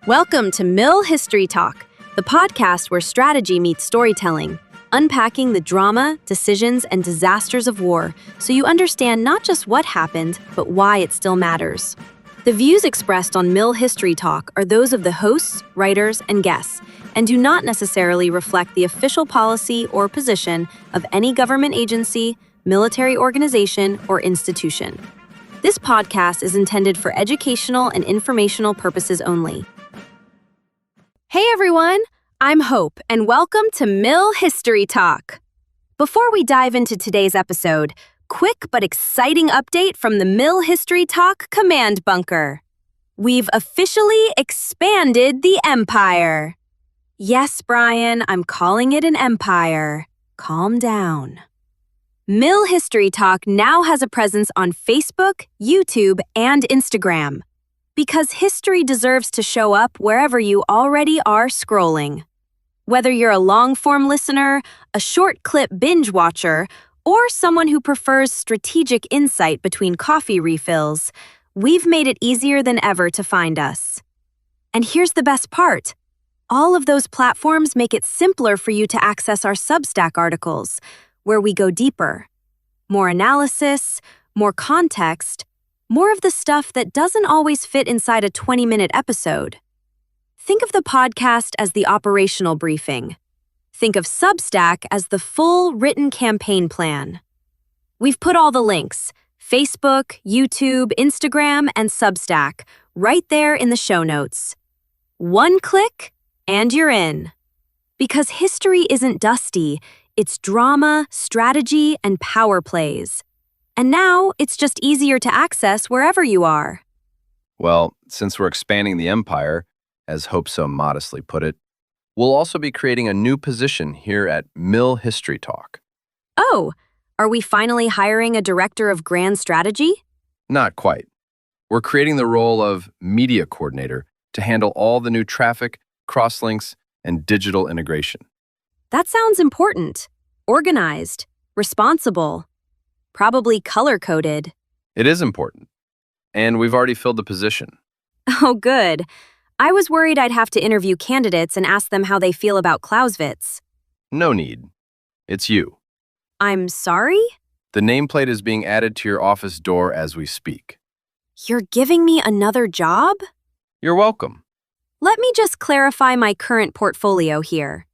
Welcome to Mill History Talk, the podcast where strategy meets storytelling, unpacking the drama, decisions, and disasters of war so you understand not just what happened, but why it still matters. The views expressed on Mill History Talk are those of the hosts, writers, and guests, and do not necessarily reflect the official policy or position of any government agency, military organization, or institution. This podcast is intended for educational and informational purposes only. Hey everyone, I'm Hope, and welcome to Mill History Talk. Before we dive into today's episode, quick but exciting update from the Mill History Talk Command Bunker. We've officially expanded the empire. Yes, Brian, I'm calling it an empire. Calm down. Mill History Talk now has a presence on Facebook, YouTube, and Instagram. Because history deserves to show up wherever you already are scrolling. Whether you're a long-form listener, a short clip binge watcher, or someone who prefers strategic insight between coffee refills, we've made it easier than ever to find us. And here's the best part. All of those platforms make it simpler for you to access our Substack articles, where we go deeper. More analysis, more context, more of the stuff that doesn't always fit inside a 20-minute episode. Think of the podcast as the operational briefing. Think of Substack as the full written campaign plan. We've put all the links, Facebook, YouTube, Instagram, and Substack, right there in the show notes. One click, and you're in. Because history isn't dusty, it's drama, strategy, and power plays. And now, it's just easier to access wherever you are. Well, since we're expanding the empire, as Hope so modestly put it, we'll also be creating a new position here at Mill History Talk. Oh, are we finally hiring a director of grand strategy? Not quite. We're creating the role of media coordinator to handle all the new traffic, crosslinks, and digital integration. That sounds important. Organized. Responsible. Probably color-coded. It is important. And we've already filled the position. Oh, good. I was worried I'd have to interview candidates and ask them how they feel about Clausewitz. No need. It's you. I'm sorry? The nameplate is being added to your office door as we speak. You're giving me another job? You're welcome. Let me just clarify my current portfolio here.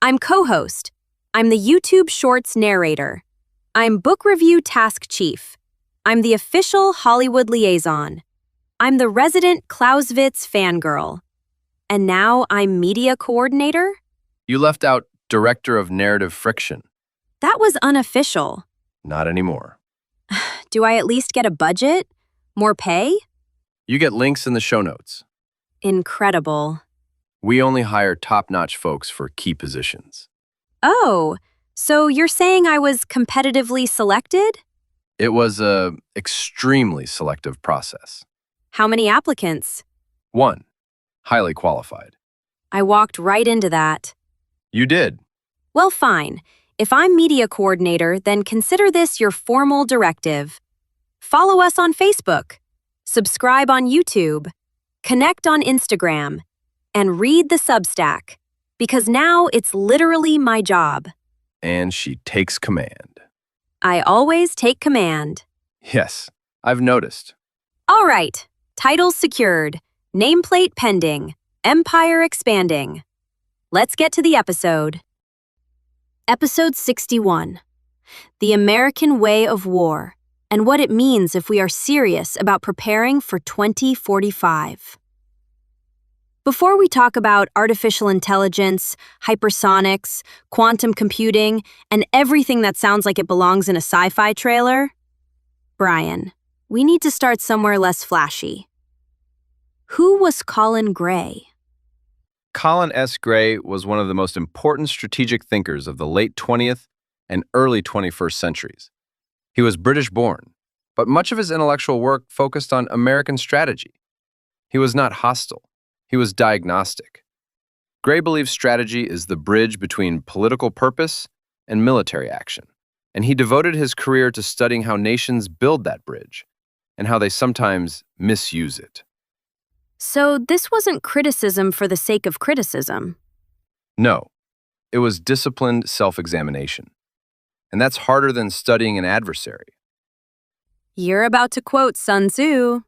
I'm co-host. I'm the YouTube Shorts narrator. I'm book review task chief. I'm the official Hollywood liaison. I'm the resident Clausewitz fangirl. And now I'm media coordinator? You left out director of narrative friction. That was unofficial. Not anymore. Do I at least get a budget? More pay? You get links in the show notes. Incredible. We only hire top-notch folks for key positions. Oh, so you're saying I was competitively selected? It was a extremely selective process. How many applicants? 1. Highly qualified. I walked right into that. You did. Well, fine. If I'm media coordinator, then consider this your formal directive. Follow us on Facebook. Subscribe on YouTube. Connect on Instagram. And read the Substack. Because now it's literally my job. And she takes command. I always take command. Yes, I've noticed. All right. Titles secured. Nameplate pending. Empire expanding. Let's get to the episode. Episode 61. The American Way of War, and what it means if we are serious about preparing for 2045. Before we talk about artificial intelligence, hypersonics, quantum computing, and everything that sounds like it belongs in a sci-fi trailer, Brian, we need to start somewhere less flashy. Who was Colin Gray? Colin S. Gray was one of the most important strategic thinkers of the late 20th and early 21st centuries. He was British-born, but much of his intellectual work focused on American strategy. He was not hostile. He was diagnostic. Gray believes strategy is the bridge between political purpose and military action, and he devoted his career to studying how nations build that bridge and how they sometimes misuse it. So this wasn't criticism for the sake of criticism. No, it was disciplined self-examination. And that's harder than studying an adversary. You're about to quote Sun Tzu.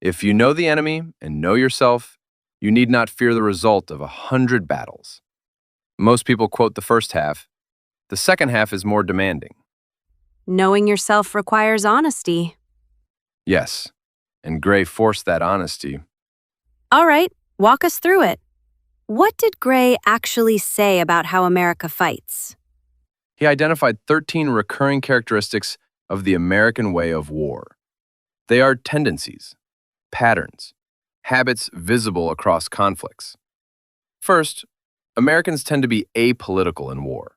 If you know the enemy and know yourself, you need not fear the result of 100 battles. Most people quote the first half. The second half is more demanding. Knowing yourself requires honesty. Yes, and Gray forced that honesty. All right, walk us through it. What did Gray actually say about how America fights? He identified 13 recurring characteristics of the American way of war. They are tendencies, patterns, habits visible across conflicts. First, Americans tend to be apolitical in war.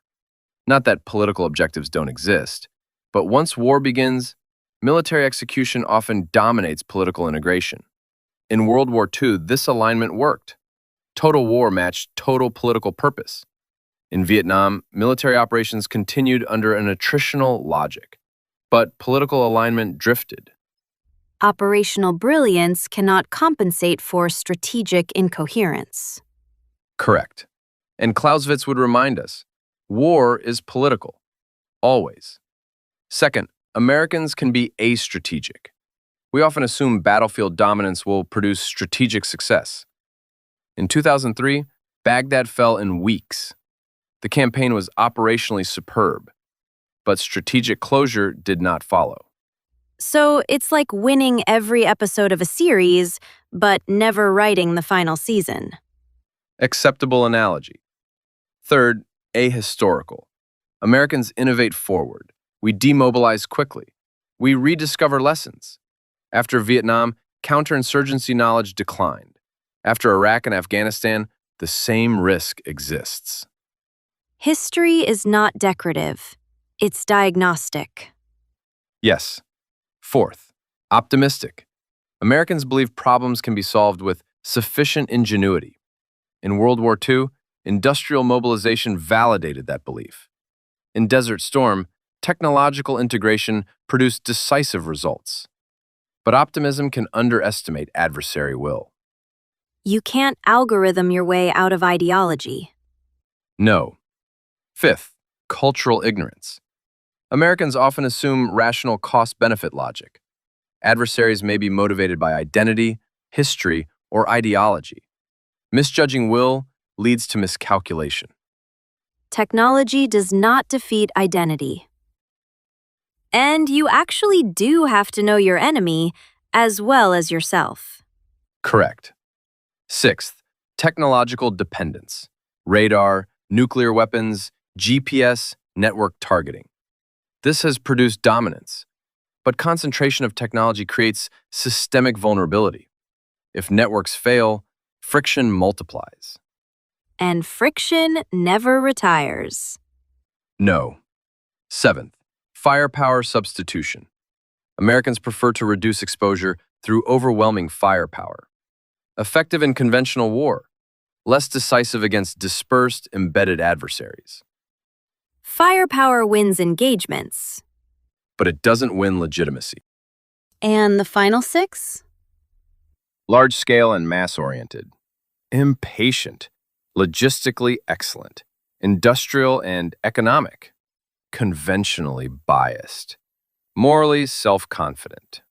Not that political objectives don't exist, but once war begins, military execution often dominates political integration. In World War II, this alignment worked. Total war matched total political purpose. In Vietnam, military operations continued under an attritional logic, but political alignment drifted. Operational brilliance cannot compensate for strategic incoherence. Correct. And Clausewitz would remind us, war is political, always. Second, Americans can be astrategic. We often assume battlefield dominance will produce strategic success. In 2003, Baghdad fell in weeks. The campaign was operationally superb, but strategic closure did not follow. So it's like winning every episode of a series, but never writing the final season. Acceptable analogy. Third, ahistorical. Americans innovate forward. We demobilize quickly. We rediscover lessons. After Vietnam, counterinsurgency knowledge declined. After Iraq and Afghanistan, the same risk exists. History is not decorative. It's diagnostic. Yes. Fourth, optimistic. Americans believe problems can be solved with sufficient ingenuity. In World War II, industrial mobilization validated that belief. In Desert Storm, technological integration produced decisive results. But optimism can underestimate adversary will. You can't algorithm your way out of ideology. No. Fifth, cultural ignorance. Americans often assume rational cost-benefit logic. Adversaries may be motivated by identity, history, or ideology. Misjudging will leads to miscalculation. Technology does not defeat identity. And you actually do have to know your enemy as well as yourself. Correct. Sixth, technological dependence. Radar, nuclear weapons, GPS, network targeting. This has produced dominance, but concentration of technology creates systemic vulnerability. If networks fail, friction multiplies. And friction never retires. No. Seventh, firepower substitution. Americans prefer to reduce exposure through overwhelming firepower. Effective in conventional war, less decisive against dispersed, embedded adversaries. Firepower wins engagements. But it doesn't win legitimacy. And the final six? Large-scale and mass-oriented. Impatient. Logistically excellent. Industrial and economic. Conventionally biased. Morally self-confident.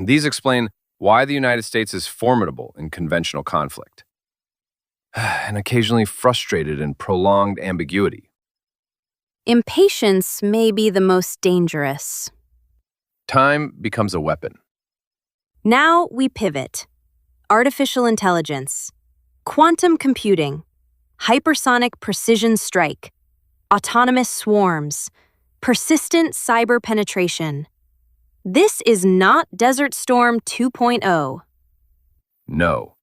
These explain why the United States is formidable in conventional conflict, and occasionally frustrated in prolonged ambiguity. Impatience may be the most dangerous. Time becomes a weapon. Now we pivot. Artificial intelligence, quantum computing, hypersonic precision strike, autonomous swarms, persistent cyber penetration. This is not Desert Storm 2.0. No.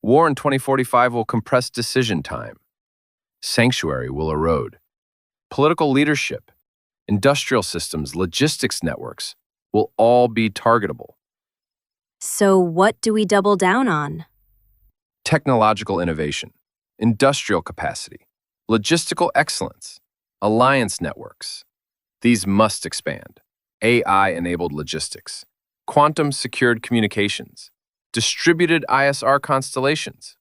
War in 2045 will compress decision time. Sanctuary will erode. Political leadership, industrial systems, logistics networks will all be targetable. So what do we double down on? Technological innovation, industrial capacity, logistical excellence, alliance networks. These must expand. AI-enabled logistics, quantum-secured communications, distributed ISR constellations.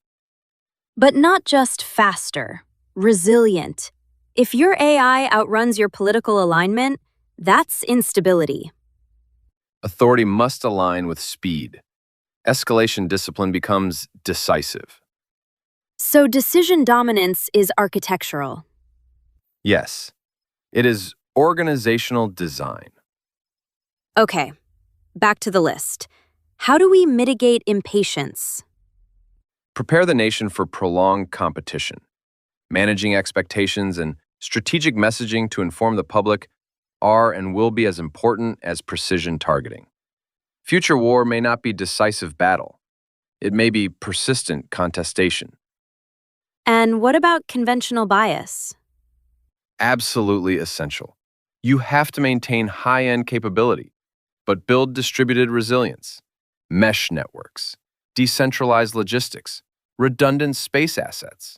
But not just faster, resilient. If your AI outruns your political alignment, that's instability. Authority must align with speed. Escalation discipline becomes decisive. So decision dominance is architectural. Yes, it is organizational design. Okay, back to the list. How do we mitigate impatience? Prepare the nation for prolonged competition. Managing expectations and strategic messaging to inform the public are and will be as important as precision targeting. Future war may not be decisive battle. It may be persistent contestation. And what about conventional bias? Absolutely essential. You have to maintain high-end capability, but build distributed resilience, mesh networks, decentralized logistics, redundant space assets.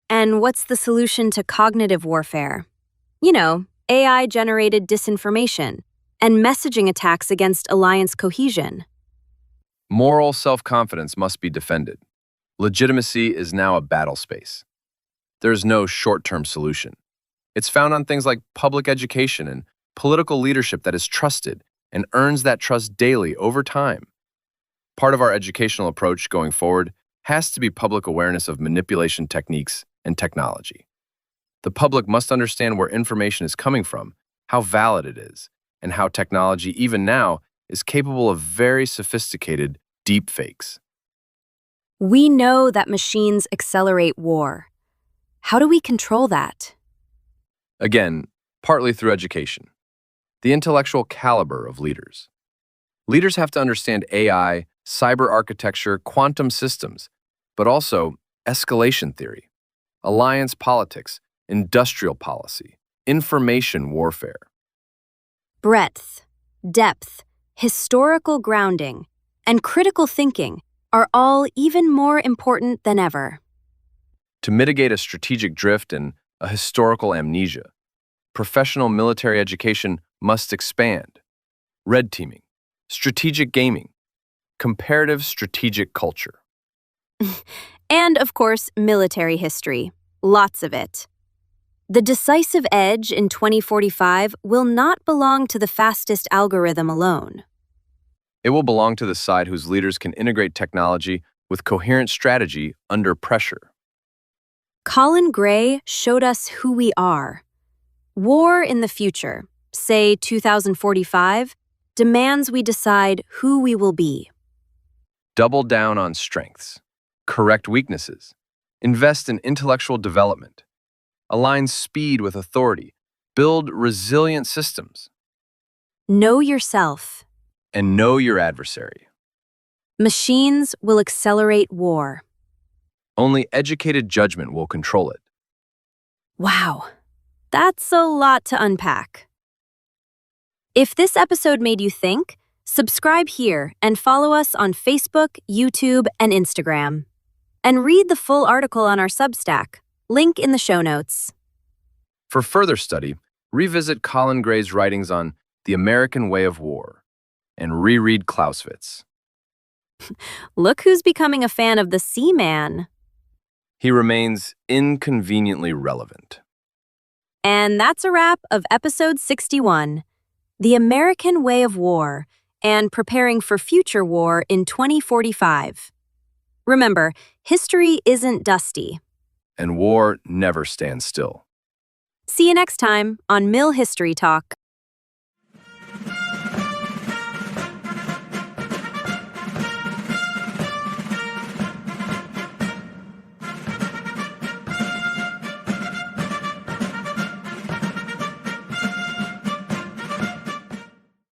And what's the solution to cognitive warfare? You know, AI-generated disinformation and messaging attacks against alliance cohesion. Moral self-confidence must be defended. Legitimacy is now a battle space. There's no short-term solution. It's found on things like public education and political leadership that is trusted and earns that trust daily over time. Part of our educational approach going forward has to be public awareness of manipulation techniques and technology. The public must understand where information is coming from, how valid it is, and how technology, even now, is capable of very sophisticated deepfakes. We know that machines accelerate war. How do we control that? Again, partly through education. The intellectual caliber of leaders. Leaders have to understand AI, cyber architecture, quantum systems, but also escalation theory, alliance politics, industrial policy, information warfare. Breadth, depth, historical grounding, and critical thinking are all even more important than ever. To mitigate a strategic drift and a historical amnesia, professional military education must expand. Red teaming, strategic gaming, comparative strategic culture. And, of course, military history. Lots of it. The decisive edge in 2045 will not belong to the fastest algorithm alone. It will belong to the side whose leaders can integrate technology with coherent strategy under pressure. Colin Gray showed us who we are. War in the future, say 2045, demands we decide who we will be. Double down on strengths, correct weaknesses, invest in intellectual development, align speed with authority, build resilient systems, Know yourself. and know your adversary. Machines will accelerate war. Only educated judgment will control it. Wow, that's a lot to unpack. If this episode made you think, subscribe here and follow us on Facebook, YouTube, and Instagram. And read the full article on our Substack, link in the show notes. For further study, revisit Colin Gray's writings on the American Way of War and reread Clausewitz. Look who's becoming a fan of the Seaman. He remains inconveniently relevant. And that's a wrap of episode 61, The American Way of War and Preparing for Future War in 2045. Remember, history isn't dusty. And war never stands still. See you next time on Mill History Talk.